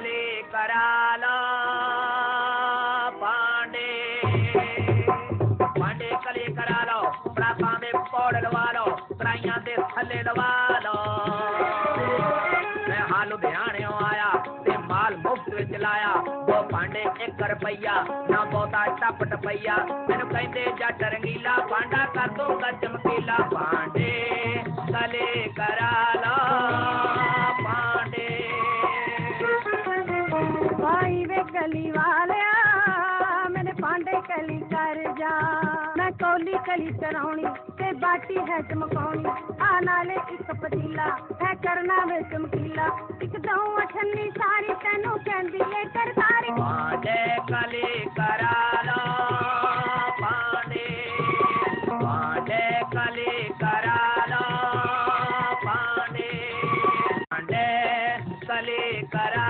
कली करा लो पांडे पांडे कली करा लो प्रापा में पौड़ लवा लो तराइया दे थले लवा लो मैं हाल लुधियाने आया ते माल मुफ्त विच लाया दो पांडे 1 रुपया ना बहुता टप टपैया मैनू कहंदे जट रंगीला पांडा कर दूंगा चमकीला पांडे कली करा लो पांडे भाई वे कली वालिया मेरे पांडे कली कर जा मैं कौली कली कराउनी ते बाटी है चमकाउनी आ नाले एक पतीला है करना वे चमकीला एक दऊं अठन्नी सारी तैनू कहंदी ए करतारी पांडे कली करा लो पांडे पांडे कली करा लो पांडे पांडे कली करा